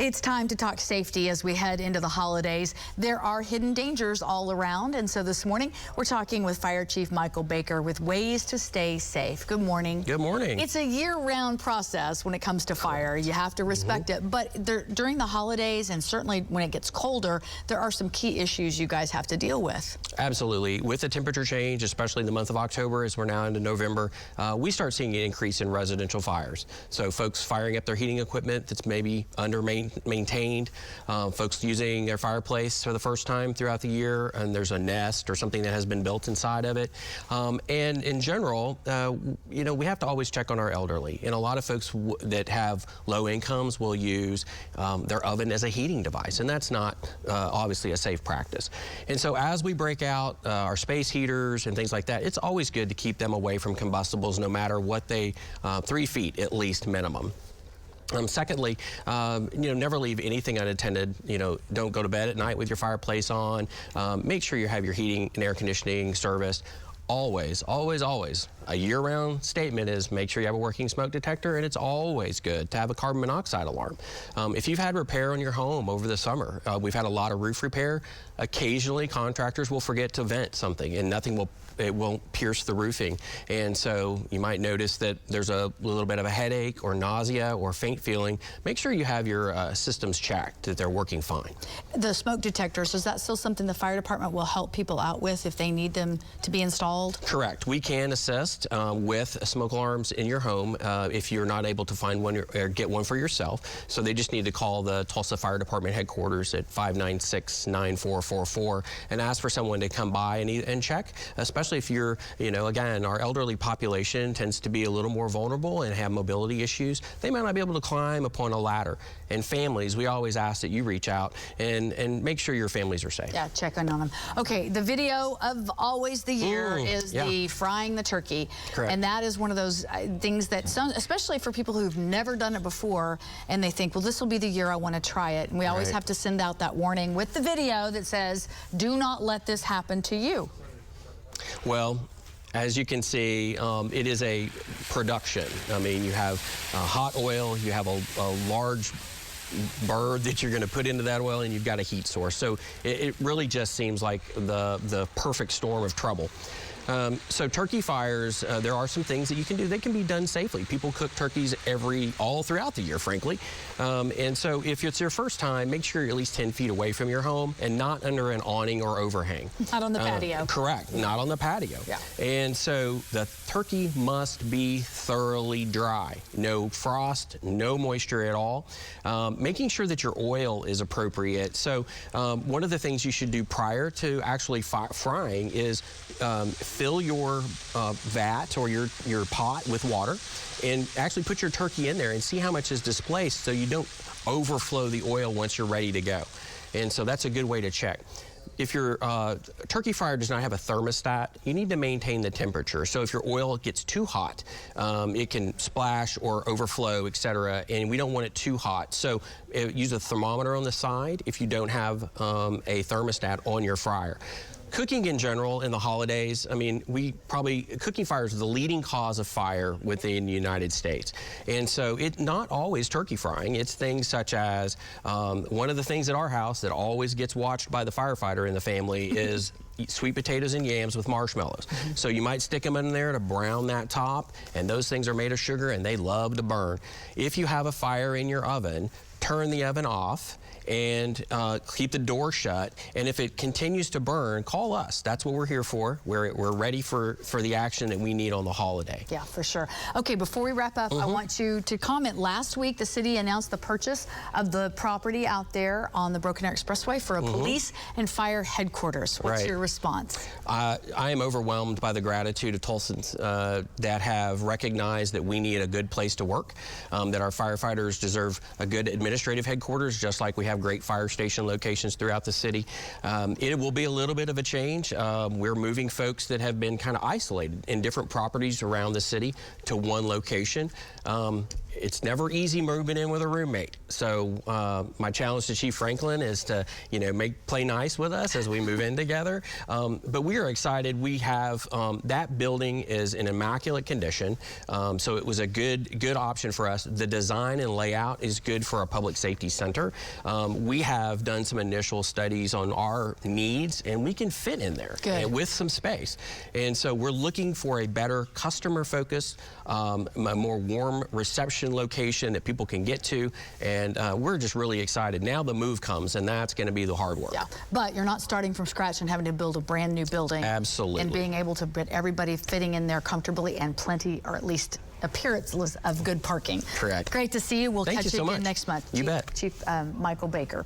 It's time to talk safety as we head into the holidays. There are hidden dangers all around, and so this morning we're talking with Fire Chief Michael Baker with ways to stay safe. Good morning. Good morning. It's a year-round process when it comes to fire. You have to respect it, but during the holidays and certainly when it gets colder, there are some key issues you guys have to deal with. Absolutely. With the temperature change, especially in the month of October, as we're now into November, we start seeing an increase in residential fires. So folks firing up their heating equipment that's maybe maintained, folks using their fireplace for the first time throughout the year, and there's a nest or something that has been built inside of it. And in general, you know, we have to always check on our elderly. And a lot of folks that have low incomes will use their oven as a heating device, and that's not obviously a safe practice. And so as we break out our space heaters and things like that, it's always good to keep them away from combustibles, no matter what they, 3 feet at least minimum. Secondly, you know, never leave anything unattended. You know, don't go to bed at night with your fireplace on. Make sure you have your heating and air conditioning serviced. Always, always, always. A year-round statement is make sure you have a working smoke detector, and it's always good to have a carbon monoxide alarm. If you've had repair on your home over the summer, we've had a lot of roof repair. Occasionally, contractors will forget to vent something, and it won't pierce the roofing. And so you might notice that there's a little bit of a headache or nausea or faint feeling. Make sure you have your systems checked, that they're working fine. The smoke detectors, is that still something the fire department will help people out with if they need them to be installed? Correct. We can assist with smoke alarms in your home if you're not able to find one or get one for yourself. So they just need to call the Tulsa Fire Department headquarters at 596-9444 and ask for someone to come by and check, especially if you're, you know, again, our elderly population tends to be a little more vulnerable and have mobility issues. They might not be able to climb upon a ladder. And families, we always ask that you reach out and make sure your families are safe. Yeah, check in on them. Okay, the video of always the year is the frying the turkey. Correct. And that is one of those things that sounds, especially for people who've never done it before, and they think, well, this will be the year I want to try it. And we always have to send out that warning with the video that says, do not let this happen to you. Well, as you can see, it is a production. I mean, you have hot oil, you have a large bird that you're going to put into that oil, and you've got a heat source. So it really just seems like the perfect storm of trouble. So turkey fires, there are some things that you can do. They can be done safely. People cook turkeys all throughout the year, frankly. And so if it's your first time, make sure you're at least 10 feet away from your home and not under an awning or overhang. Not on the patio. Correct, not on the patio. Yeah. And so the turkey must be thoroughly dry. No frost, no moisture at all. Making sure that your oil is appropriate. So one of the things you should do prior to actually frying is fill your vat or your pot with water and actually put your turkey in there and see how much is displaced so you don't overflow the oil once you're ready to go. And so that's a good way to check. If your turkey fryer does not have a thermostat, you need to maintain the temperature. So if your oil gets too hot, it can splash or overflow, etc., and we don't want it too hot. So use a thermometer on the side if you don't have a thermostat on your fryer. Cooking in general in the holidays, I mean, cooking fires are the leading cause of fire within the United States. And so it's not always turkey frying. It's things such as, one of the things at our house that always gets watched by the firefighter in the family is sweet potatoes and yams with marshmallows. So you might stick them in there to brown that top, and those things are made of sugar and they love to burn. If you have a fire in your oven, turn the oven off and keep the door shut. And if it continues to burn, call us. That's what we're here for. We're ready for the action that we need on the holiday. Yeah, for sure. Okay, before we wrap up, I want you to comment. Last week, the city announced the purchase of the property out there on the Broken Arrow Expressway for a police and fire headquarters. What's your response? I am overwhelmed by the gratitude of Tulsans that have recognized that we need a good place to work, that our firefighters deserve a good administrative headquarters, just like we have great fire station locations throughout the city. It will be a little bit of a change. We're moving folks that have been kind of isolated in different properties around the city to one location. It's never easy moving in with a roommate. So my challenge to Chief Franklin is to, you know, play nice with us as we move in together. But we are excited. We have that building is in immaculate condition. So it was a good option for us. The design and layout is good for a public Public Safety Center. We have done some initial studies on our needs, and we can fit in there with some space. And so we're looking for a better customer focus, a more warm reception location that people can get to, and we're just really excited. Now the move comes, and that's going to be the hard work. Yeah, but you're not starting from scratch and having to build a brand new building. Absolutely. And being able to get everybody fitting in there comfortably and plenty, or at least appearance of good parking. Correct. Great to see you. We'll Thank catch you you so again much. next month. You bet. Chief Michael Baker.